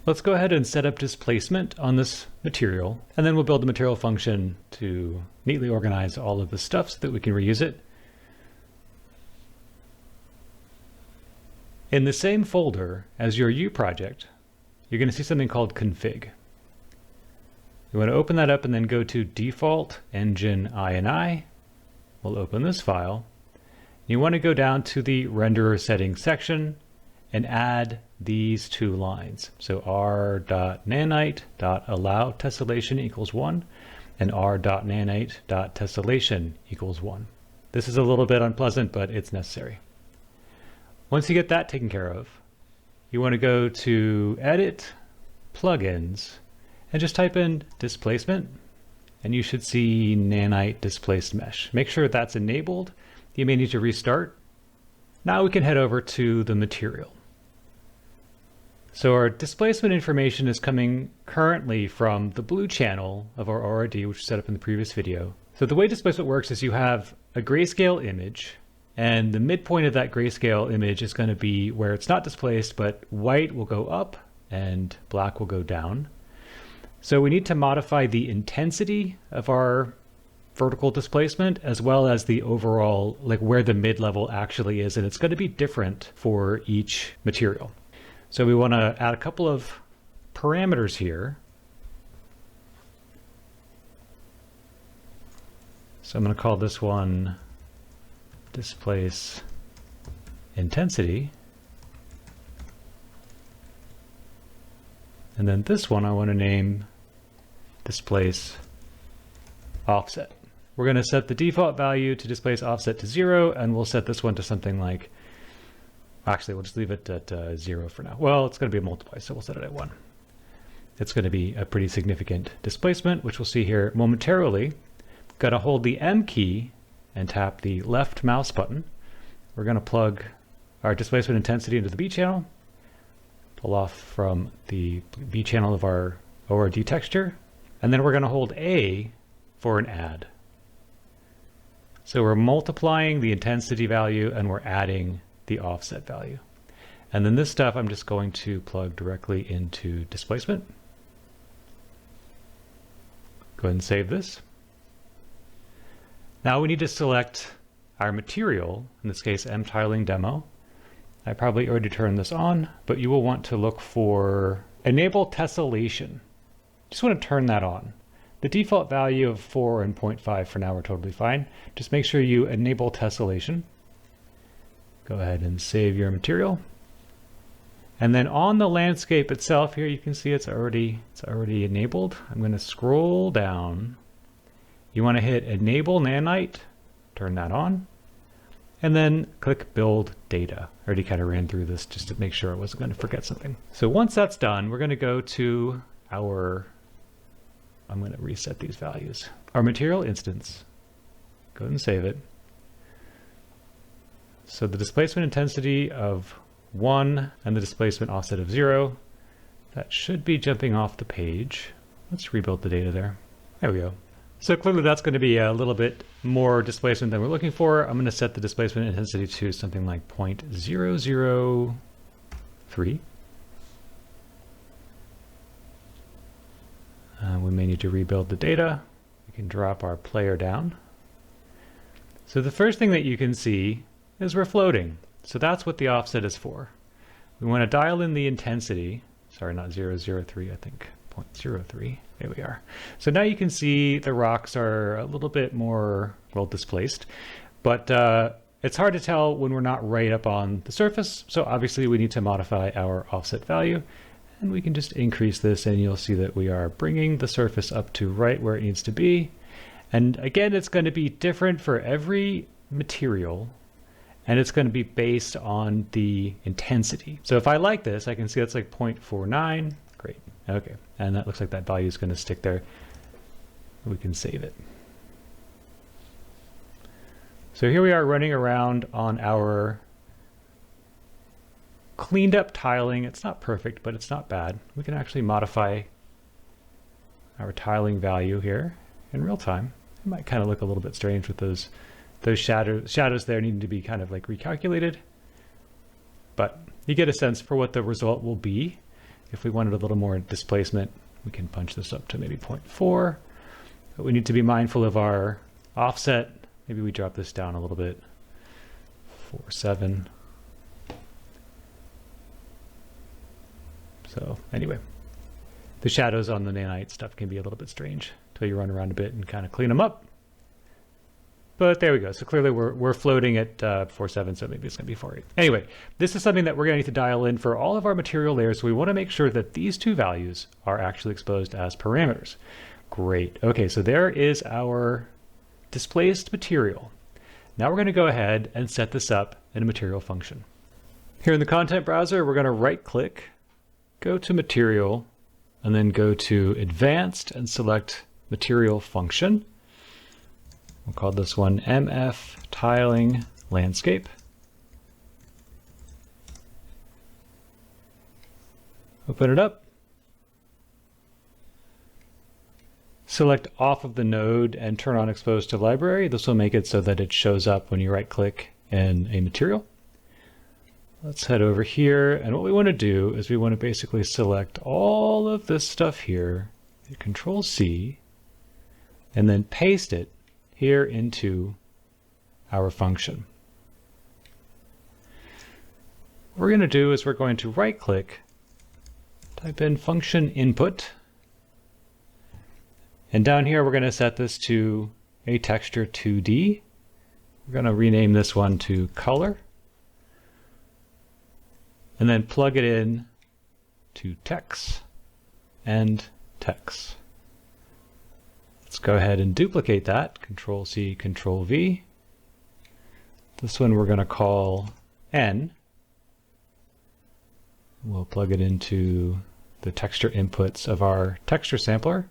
Let's go ahead and set up displacement on this material, and then we'll build the material function to neatly organize all of the stuff so that we can reuse it. In the same folder as your U project, you're going to see something called config. You want to open that up and then go to default engine ini. We'll open this file. You want to go down to the renderer settings section and add these two lines. So r.nanite.allow tessellation equals 1 and r.nanite.tessellation equals 1. This is a little bit unpleasant, but it's necessary. Once you get that taken care of, you want to go to Edit, Plugins, and just type in Displacement, and you should see Nanite Displaced Mesh. Make sure that's enabled. You may need to restart. Now we can head over to the material. So our displacement information is coming currently from the blue channel of our ORD, which was set up in the previous video. So the way displacement works is you have a grayscale image, and the midpoint of that grayscale image is going to be where it's not displaced, but white will go up and black will go down. So we need to modify the intensity of our vertical displacement as well as the overall, like where the mid-level actually is, and it's going to be different for each material. So we want to add a couple of parameters here. So I'm going to call this one displace intensity. And then this one I want to name displace offset. We're going to set the default value to displace offset to 0, and we'll set this one to something like, actually we'll just leave it at 0 for now. Well, it's going to be a multiply, so we'll set it at 1. It's going to be a pretty significant displacement, which we'll see here momentarily. Got to hold the M key and tap the left mouse button. We're going to plug our displacement intensity into the B channel, pull off from the B channel of our ORD texture, and then we're going to hold A for an add. So we're multiplying the intensity value and we're adding the offset value. And then this stuff I'm just going to plug directly into displacement. Go ahead and save this. Now we need to select our material, in this case M tiling demo. I probably already turned this on, but you will want to look for enable tessellation. Just want to turn that on. The default value of 4 and 0.5 for now are totally fine. Just make sure you enable tessellation. Go ahead and save your material. And then on the landscape itself here, you can see it's already enabled. I'm going to scroll down. You want to hit enable nanite, turn that on, and then click build data. I already kind of ran through this just to make sure I wasn't going to forget something. So once that's done, we're going to go to our, I'm going to reset these values. Our material instance, go ahead and save it. So the displacement intensity of 1 and the displacement offset of 0, that should be jumping off the page. Let's rebuild the data there. There we go. So clearly that's going to be a little bit more displacement than we're looking for. I'm going to set the displacement intensity to something like 0.003. We may need to rebuild the data. We can drop our player down. So the first thing that you can see is we're floating. So that's what the offset is for. We want to dial in the intensity. Sorry, not 0.03, I think 0.03. There we are. So now you can see the rocks are a little bit more, well, displaced, but it's hard to tell when we're not right up on the surface. So obviously we need to modify our offset value, and we can just increase this, and you'll see that we are bringing the surface up to right where it needs to be. And again, it's going to be different for every material, and it's going to be based on the intensity. So if I like this, I can see that's like 0.49. Great. Okay. And that looks like that value is going to stick there. We can save it. So here we are running around on our cleaned up tiling. It's not perfect, but it's not bad. We can actually modify our tiling value here in real time. It might kind of look a little bit strange with those shadows there needing to be kind of like recalculated, but you get a sense for what the result will be. If we wanted a little more displacement, we can punch this up to maybe 0.4. But we need to be mindful of our offset. Maybe we drop this down a little bit. 4.7. So anyway, the shadows on the nanite stuff can be a little bit strange until you run around a bit and kind of clean them up. But there we go. So clearly we're floating at 4.7, so maybe it's going to be 4.8. Anyway, this is something that we're going to need to dial in for all of our material layers. So we want to make sure that these two values are actually exposed as parameters. Great. Okay, so there is our displaced material. Now we're going to go ahead and set this up in a material function. Here in the content browser, we're going to right-click, go to Material, and then go to Advanced and select Material Function. We'll call this one MF Tiling Landscape. Open it up. Select off of the node and turn on Exposed to Library. This will make it so that it shows up when you right-click in a material. Let's head over here, and what we want to do is we want to basically select all of this stuff here, hit Control-C, and then paste it here into our function. What we're going to do is we're going to right-click, type in function input, and down here we're going to set this to a texture 2D. We're going to rename this one to color, and then plug it in to text and text. Let's go ahead and duplicate that. Control-C, Control-V. This one we're going to call N. We'll plug it into the texture inputs of our texture sampler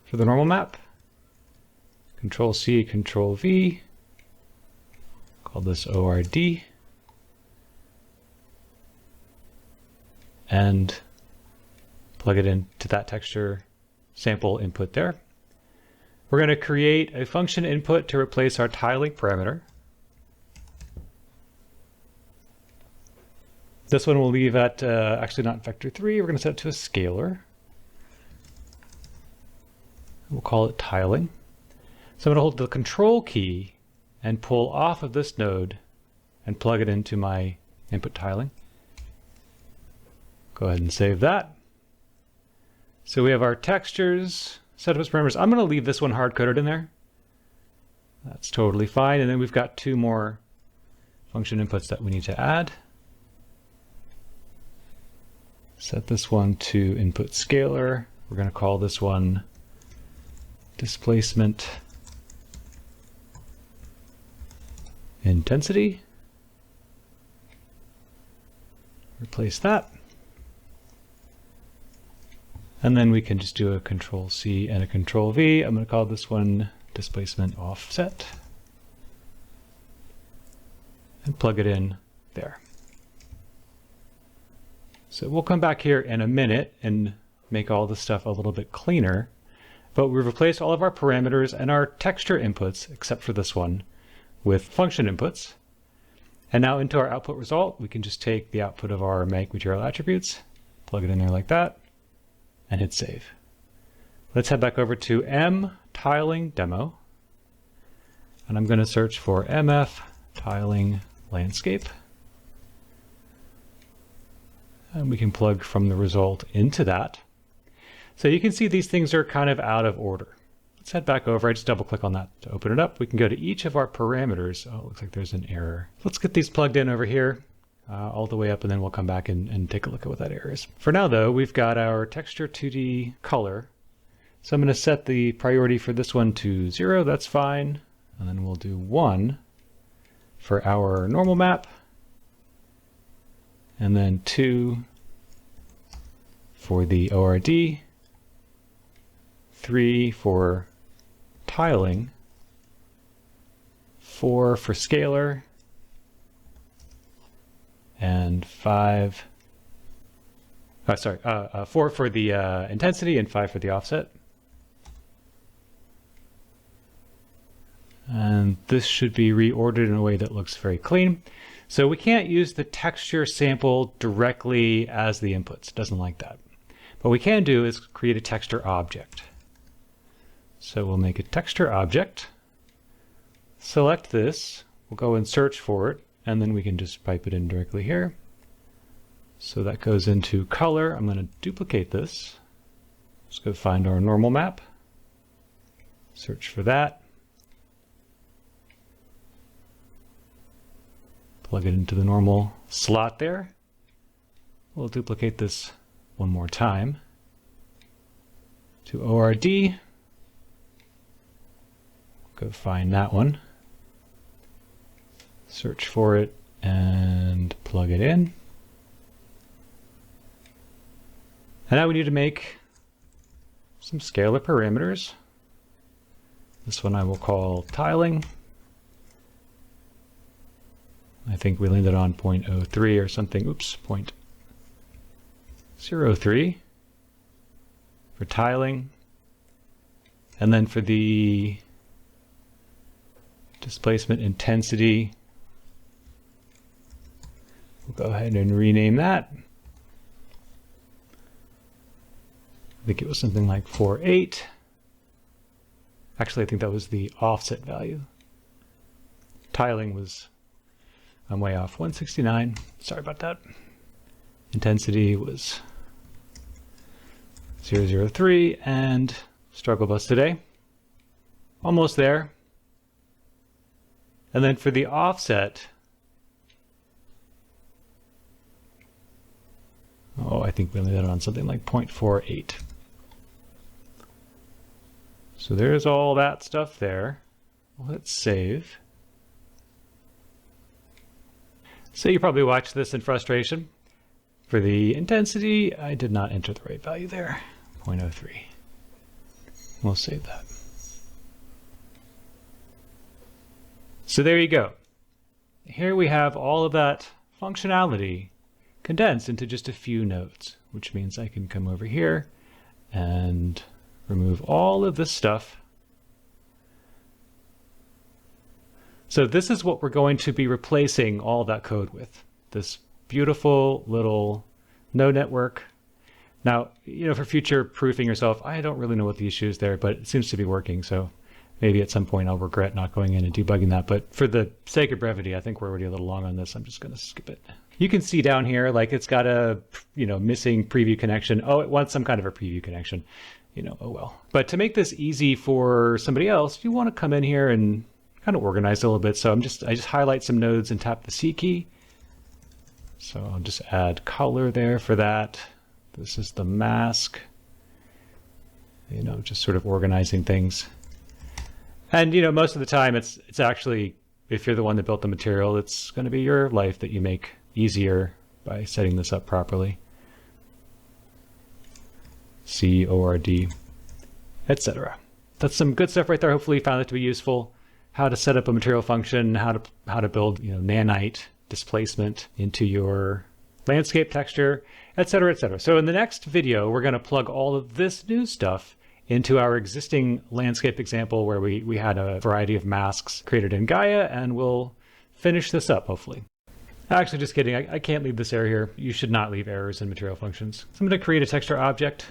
for the normal map. Control-C, Control-V. Call this ORD. And plug it into that texture sample input there. We're going to create a function input to replace our tiling parameter. This one we'll leave at, actually not vector 3, we're going to set it to a scalar. We'll call it tiling. So I'm going to hold the control key and pull off of this node and plug it into my input tiling. Go ahead and save that. So we have our textures set up as parameters. I'm going to leave this one hard-coded in there. That's totally fine. And then we've got two more function inputs that we need to add. Set this one to input scalar. We're going to call this one displacement intensity. Replace that. And then we can just do a Control-C and a Control-V. I'm going to call this one displacement offset. And plug it in there. So we'll come back here in a minute and make all this stuff a little bit cleaner. But we've replaced all of our parameters and our texture inputs, except for this one, with function inputs. And now into our output result, we can just take the output of our make material attributes, plug it in there like that, and hit save. Let's head back over to M tiling demo. And I'm going to search for MF tiling landscape. And we can plug from the result into that. So you can see these things are kind of out of order. Let's head back over. I just double click on that to open it up. We can go to each of our parameters. Oh, it looks like there's an error. Let's get these plugged in over here all the way up, and then we'll come back and take a look at what that error is. For now though, we've got our texture 2D color. So I'm going to set the priority for this one to 0. That's fine. And then we'll do 1 for our normal map. And then 2 for the ORD, 3 for tiling, 4 for scalar, and 4 for the intensity and 5 for the offset. And this should be reordered in a way that looks very clean. So we can't use the texture sample directly as the inputs. It doesn't like that. What we can do is create a texture object. So we'll make a texture object, select this, we'll go and search for it, and then we can just pipe it in directly here. So that goes into color. I'm going to duplicate this. Let's go find our normal map, search for that, plug it into the normal slot there. We'll duplicate this one more time to ORD. Go find that one, search for it, and plug it in. And now we need to make some scalar parameters. This one I will call tiling. I think we landed on 0.03 or something. Oops, 0.03 for tiling. And then for the displacement intensity, we'll go ahead and rename that. I think it was something like 4.8. Actually, I think that was the offset value. Tiling was, I'm way off, 169. Sorry about that. Intensity was 0.03, and struggle bus today. Almost there. And then for the offset, I think we landed on something like 0.48. So there's all that stuff there. Let's save. So you probably watched this in frustration. For the intensity, I did not enter the right value there, 0.03. We'll save that. So there you go. Here we have all of that functionality condensed into just a few nodes, which means I can come over here and remove all of this stuff. So this is what we're going to be replacing all of that code with. This beautiful little node network. Now, for future proofing yourself, I don't really know what the issue is there, but it seems to be working. So maybe at some point I'll regret not going in and debugging that. But for the sake of brevity, I think we're already a little long on this. I'm just going to skip it. You can see down here, like it's got a, missing preview connection. Oh, it wants some kind of a preview connection. Oh well. But to make this easy for somebody else, you want to come in here and kind of organize a little bit. So I just highlight some nodes and tap the C key. So I'll just add color there for that. This is the mask. Just sort of organizing things. And most of the time it's actually, if you're the one that built the material, it's going to be your life that you make easier by setting this up properly. CORD, etc. That's some good stuff right there. Hopefully you found it to be useful. How to set up a material function, how to build Nanite displacement into your landscape texture, etc., etc. So in the next video, we're going to plug all of this new stuff into our existing landscape example where we had a variety of masks created in Gaea, and we'll finish this up hopefully. Actually, just kidding. I can't leave this error here. You should not leave errors in material functions. So I'm going to create a texture object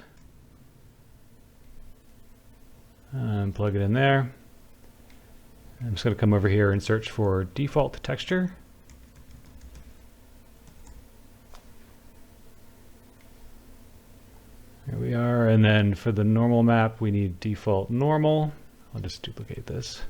and plug it in there. I'm just going to come over here and search for default texture. Here we are, and then for the normal map, we need default normal. I'll just duplicate this.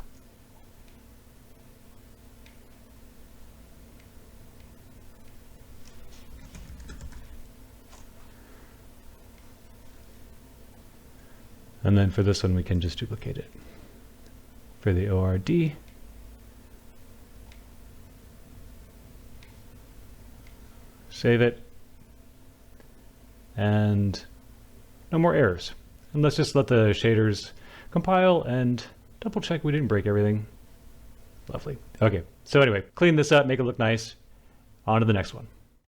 And then for this one, we can just duplicate it. For the ORD, save it, and no more errors. And let's just let the shaders compile and double check we didn't break everything. Lovely. Okay, so anyway, clean this up, make it look nice. On to the next one.